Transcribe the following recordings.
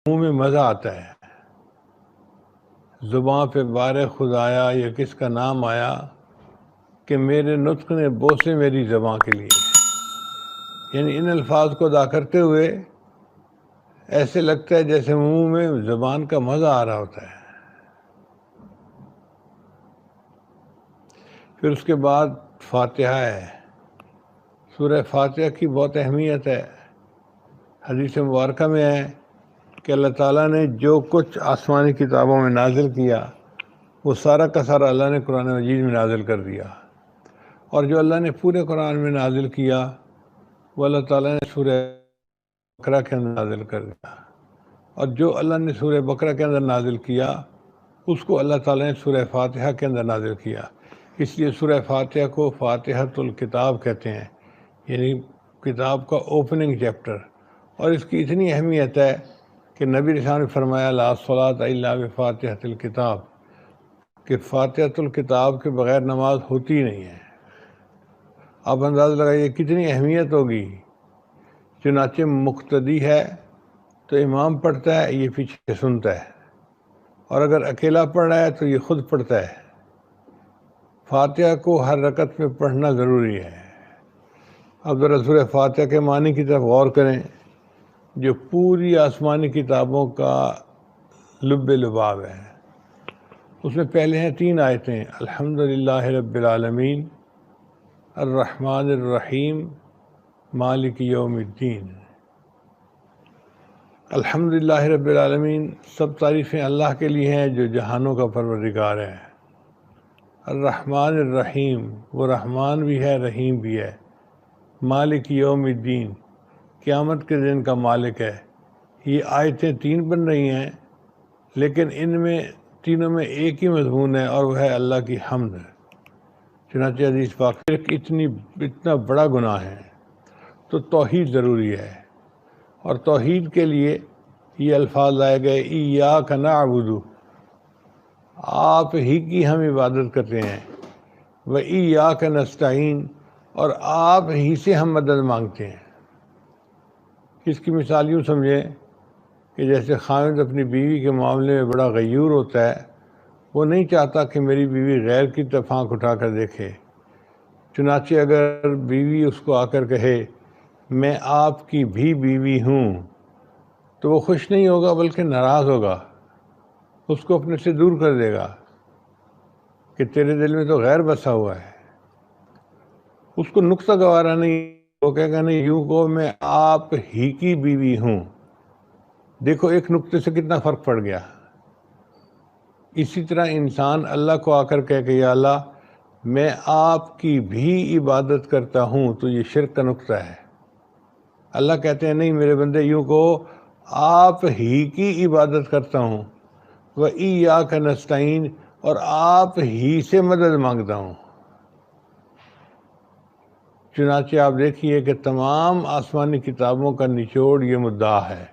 منہ میں مزہ آتا ہے، زباں پہ بار خود آیا یا کس کا نام آیا کہ میرے نطق نے بوسے میری زباں کے لیے. یعنی ان الفاظ کو ادا کرتے ہوئے ایسے لگتا ہے جیسے منہ میں زبان کا مزہ آ رہا ہوتا ہے. پھر اس کے بعد فاتحہ ہے. سورہ فاتحہ کی بہت اہمیت ہے. حدیث مبارکہ میں ہے کہ اللہ تعالیٰ نے جو کچھ آسمانی کتابوں میں نازل کیا وہ سارا کا سارا اللہ نے قرآن مجید میں نازل کر دیا، اور جو اللہ نے پورے قرآن میں نازل کیا وہ اللہ تعالیٰ نے سورہ بقرہ کے اندر نازل کر دیا، اور جو اللہ نے سورہ بقرہ کے اندر نازل کیا اس کو اللہ تعالیٰ نے سورہ فاتحہ کے اندر نازل کیا. اس لیے سورہ فاتحہ کو فاتحۃ الکتاب کہتے ہیں، یعنی کتاب کا اوپننگ چیپٹر. اور اس کی اتنی اہمیت ہے کہ نبی رسول نے فرمایا لا صلاۃ الا بفاتحۃ الکتاب، کہ فاتحۃ الکتاب کے بغیر نماز ہوتی ہی نہیں ہے. آپ اندازہ لگائیے کتنی اہمیت ہوگی. چنانچہ مقتدی ہے تو امام پڑھتا ہے، یہ پیچھے سنتا ہے، اور اگر اکیلا پڑھ رہا ہے تو یہ خود پڑھتا ہے. فاتحہ کو ہر رکعت میں پڑھنا ضروری ہے. اب ذرا سورہ فاتحہ کے معنی کی طرف غور کریں، جو پوری آسمانی کتابوں کا لب لباب ہے. اس میں پہلے ہیں 3 آیتیں، الحمدللہ رب العالمین، الرحمن الرحیم، مالک یوم الدین. الحمدللہ رب العالمین، سب تعریفیں اللہ کے لیے ہیں جو جہانوں کا پروردگار ہے. الرحمن الرحیم، وہ رحمان بھی ہے رحیم بھی ہے. مالک یوم الدین، قیامت کے دن کا مالک ہے. یہ آیتیں 3 بن رہی ہیں، لیکن ان میں تینوں میں ایک ہی مضمون ہے، اور وہ ہے اللہ کی حمد. چنانچہ حدیث پاک اتنا بڑا گناہ ہے تو توحید ضروری ہے، اور توحید کے لیے یہ الفاظ لائے گئے ایاک نعبد، آپ ہی کی ہم عبادت کرتے ہیں، و ایاک نستعین، اور آپ ہی سے ہم مدد مانگتے ہیں. اس کی مثال یوں سمجھیں کہ جیسے خاوند اپنی بیوی کے معاملے میں بڑا غیور ہوتا ہے، وہ نہیں چاہتا کہ میری بیوی غیر کی طرف آنکھ اٹھا کر دیکھے. چنانچہ اگر بیوی اس کو آ کر کہے میں آپ کی بھی بیوی ہوں، تو وہ خوش نہیں ہوگا بلکہ ناراض ہوگا، اس کو اپنے سے دور کر دے گا کہ تیرے دل میں تو غیر بسا ہوا ہے. اس کو نقطہ گوارا نہیں، وہ کہے گا نہیں، یوں کو میں آپ ہی کی بیوی ہوں. دیکھو ایک نقطے سے کتنا فرق پڑ گیا. اسی طرح انسان اللہ کو آ کر کہے کہ یا اللہ میں آپ کی بھی عبادت کرتا ہوں، تو یہ شرک کا نقطہ ہے. اللہ کہتے ہیں نہیں میرے بندے، یوں کو آپ ہی کی عبادت کرتا ہوں، و ایاک نستعین، اور آپ ہی سے مدد مانگتا ہوں. چنانچہ آپ دیکھیے کہ تمام آسمانی کتابوں کا نچوڑ یہ مدعا ہے،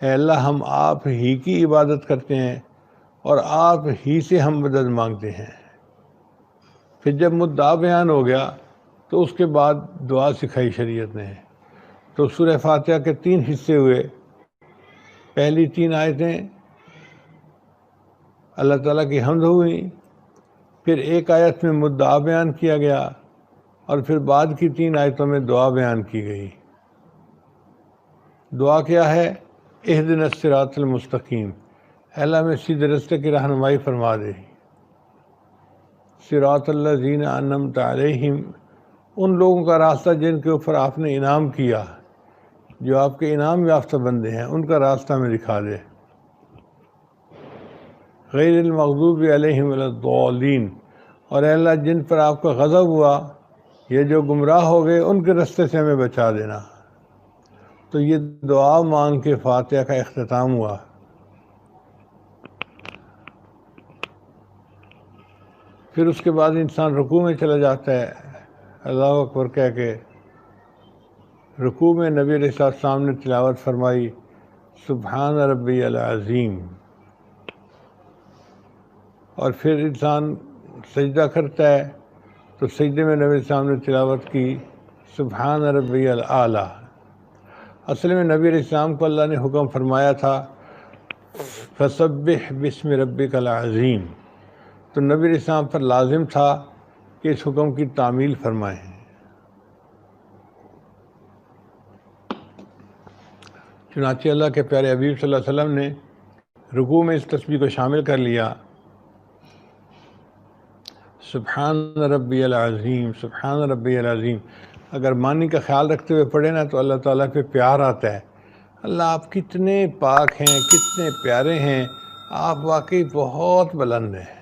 اے اللہ ہم آپ ہی کی عبادت کرتے ہیں اور آپ ہی سے ہم مدد مانگتے ہیں. پھر جب مدعا بیان ہو گیا تو اس کے بعد دعا سکھائی شریعت نے. تو سورہ فاتحہ کے 3 حصے ہوئے. پہلی 3 آیتیں اللہ تعالیٰ کی حمد ہوئی، پھر ایک آیت میں مدعا بیان کیا گیا، اور پھر بعد کی 3 آیتوں میں دعا بیان کی گئی. دعا کیا ہے؟ اہدنا الصراط المستقیم، اے اللہ میں سیدھے راستے کی رہنمائی فرما دے. صراط الذین انعمت علیہم، ان لوگوں کا راستہ جن کے اوپر آپ نے انعام کیا، جو آپ کے انعام یافتہ بندے ہیں، ان کا راستہ میں دکھا دے. غیر المغضوب علیہم ولا الضالین، اور اے اللہ جن پر آپ کا غضب ہوا یا جو گمراہ ہو گئے ان کے راستے سے ہمیں بچا دینا. تو یہ دعا مانگ کے فاتحہ کا اختتام ہوا. پھر اس کے بعد انسان رکوع میں چلا جاتا ہے، اللہ اکبر کہہ کے. رکوع میں نبی علیہ السلام نے تلاوت فرمائی سبحان ربی العظیم، اور پھر انسان سجدہ کرتا ہے تو سجدے میں نبی علیہ السلام نے تلاوت کی سبحان ربی الاعلیٰ. اصل میں نبی علیہ السلام کو اللہ نے حکم فرمایا تھا فسبح بسم ربک العظیم، تو نبی علیہ السلام پر لازم تھا کہ اس حکم کی تعمیل فرمائیں۔ چنانچہ اللہ کے پیارے حبیب صلی اللہ علیہ وسلم نے رکوع میں اس تسبیح کو شامل کر لیا، سبحان ربی العظیم سبحان ربی العظیم۔ اگر معنی کا خیال رکھتے ہوئے پڑھے نا تو اللہ تعالیٰ پہ پیار آتا ہے، اللہ آپ کتنے پاک ہیں، کتنے پیارے ہیں، آپ واقعی بہت بلند ہیں۔